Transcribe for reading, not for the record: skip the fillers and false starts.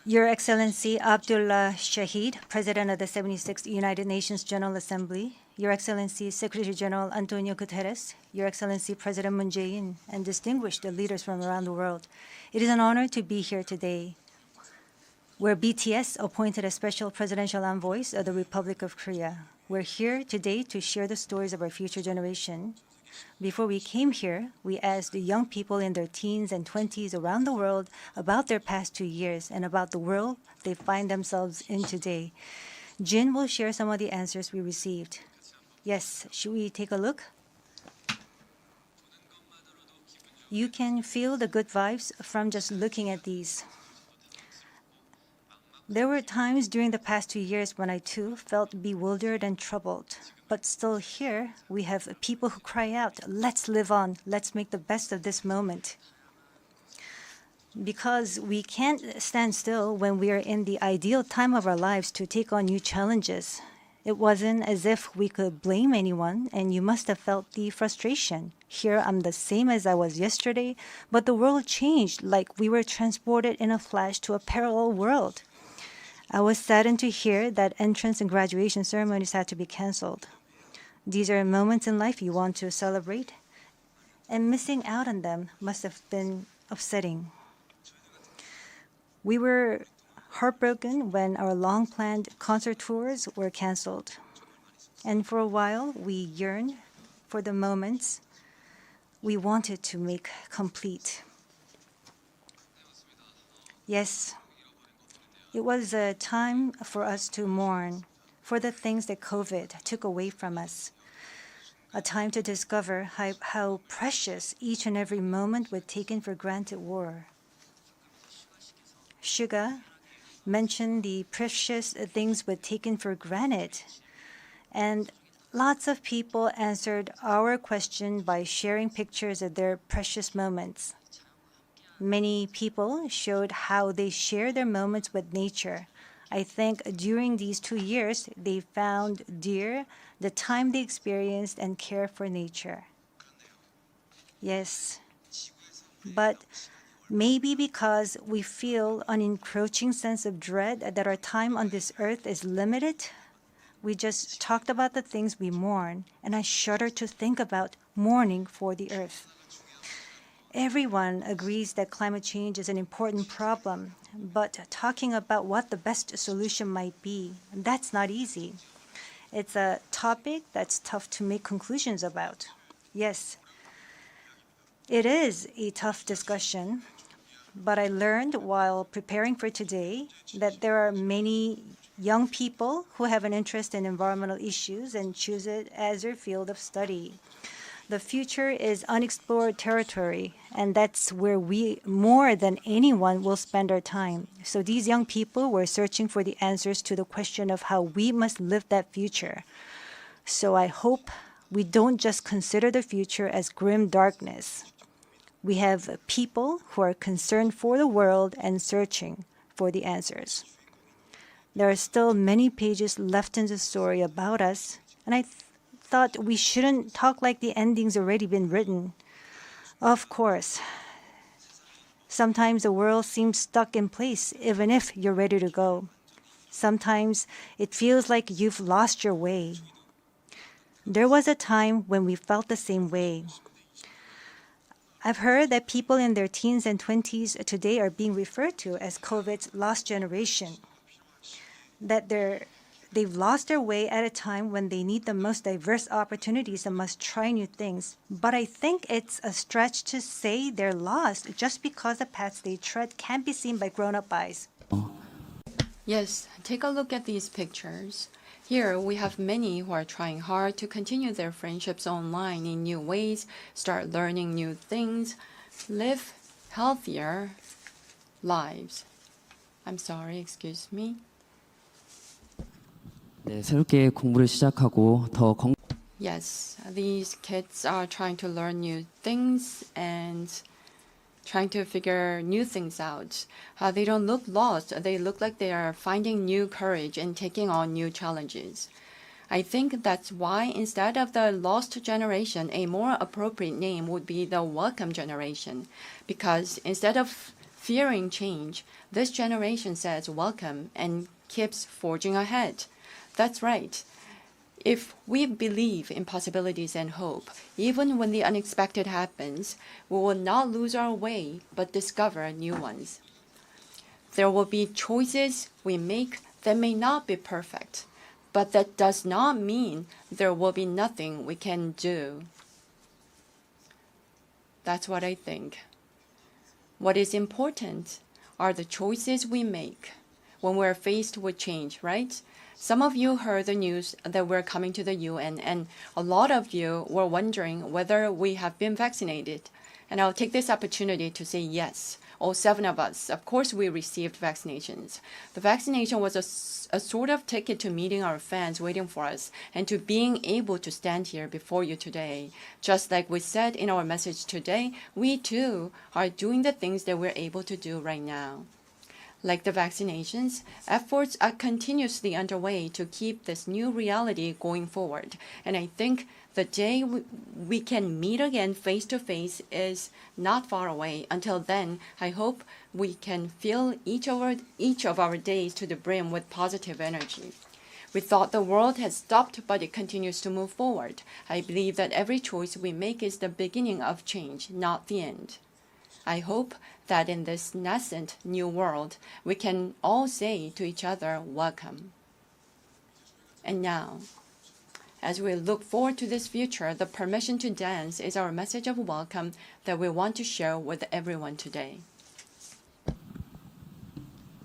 Your Excellency Abdullah Shahid, President of the 76th United Nations General Assembly, Your Excellency Secretary General Antonio Guterres, Your Excellency President Moon Jae-in, and distinguished leaders from around the world, it is an honor to be here today, where BTS appointed as special presidential envoys of the Republic of Korea. We're here today to share the stories of our future generation. Before we came here, we asked the young people in their teens and 20s around the world about their past 2 years and about the world they find themselves in today. Jin will share some of the answers we received. Yes, should we take a look? You can feel the good vibes from just looking at these. There were times during the past 2 years when I too felt bewildered and troubled. But still here, we have people who cry out, let's live on, let's make the best of this moment. Because we can't stand still when we are in the ideal time of our lives to take on new challenges. It wasn't as if we could blame anyone, and you must have felt the frustration. Here I'm the same as I was yesterday, but the world changed like we were transported in a flash to a parallel world. I was saddened to hear that entrance and graduation ceremonies had to be canceled. These are moments in life you want to celebrate, and missing out on them must have been upsetting. We were heartbroken when our long-planned concert tours were canceled. And for a while, we yearned for the moments we wanted to make complete. Yes, it was a time for us to mourn for the things that COVID took away from us. A time to discover how precious each and every moment we taken for granted were. Suga mentioned the precious things we taken for granted, and lots of people answered our question by sharing pictures of their precious moments. Many people showed how they share their moments with nature. I think during these 2 years, they found dear the time they experienced and care for nature. Yes, but maybe because we feel an encroaching sense of dread that our time on this earth is limited, we just talked about the things we mourn, and I shudder to think about mourning for the earth. Everyone agrees that climate change is an important problem, but talking about what the best solution might be, that's not easy. It's a topic that's tough to make conclusions about. Yes, it is a tough discussion, but I learned while preparing for today that there are many young people who have an interest in environmental issues and choose it as their field of study. The future is unexplored territory, and that's where we, more than anyone, will spend our time. So these young people were searching for the answers to the question of how we must live that future. So I hope we don't just consider the future as grim darkness. We have people who are concerned for the world and searching for the answers. There are still many pages left in the story about us, and I thought we shouldn't talk like the ending's already been written. Of course, sometimes the world seems stuck in place even if you're ready to go. Sometimes it feels like you've lost your way. There was a time when we felt the same way. I've heard that people in their teens and 20s today are being referred to as COVID's lost generation, that they've lost their way at a time when they need the most diverse opportunities and must try new things. But I think it's a stretch to say they're lost just because the paths they tread can't be seen by grown-up eyes. Yes, take a look at these pictures. Here we have many who are trying hard to continue their friendships online in new ways, start learning new things, live healthier lives. I'm sorry, excuse me. 네, 새롭게 공부를 시작하고 더 Yes, these kids are trying to learn new things and trying to figure new things out. They don't look lost. They look like they are finding new courage and taking on new challenges. I think that's why instead of the lost generation, a more appropriate name would be the welcome generation. Because instead of fearing change, this generation says welcome and keeps forging ahead. That's right. If we believe in possibilities and hope, even when the unexpected happens, we will not lose our way, but discover new ones. There will be choices we make that may not be perfect, but that does not mean there will be nothing we can do. That's what I think. What is important are the choices we make when we're faced with change, right? Some of you heard the news that we're coming to the UN, and a lot of you were wondering whether we have been vaccinated. And I'll take this opportunity to say yes. All 7 of us, of course, we received vaccinations. The vaccination was a sort of ticket to meeting our fans waiting for us and to being able to stand here before you today. Just like we said in our message today, we too are doing the things that we're able to do right now. Like the vaccinations, efforts are continuously underway to keep this new reality going forward. And I think the day we can meet again face to face is not far away. Until then, I hope we can fill each of our days to the brim with positive energy. We thought the world had stopped, but it continues to move forward. I believe that every choice we make is the beginning of change, not the end. I hope that in this nascent new world, we can all say to each other, welcome. And now, as we look forward to this future, the permission to dance is our message of welcome that we want to share with everyone today.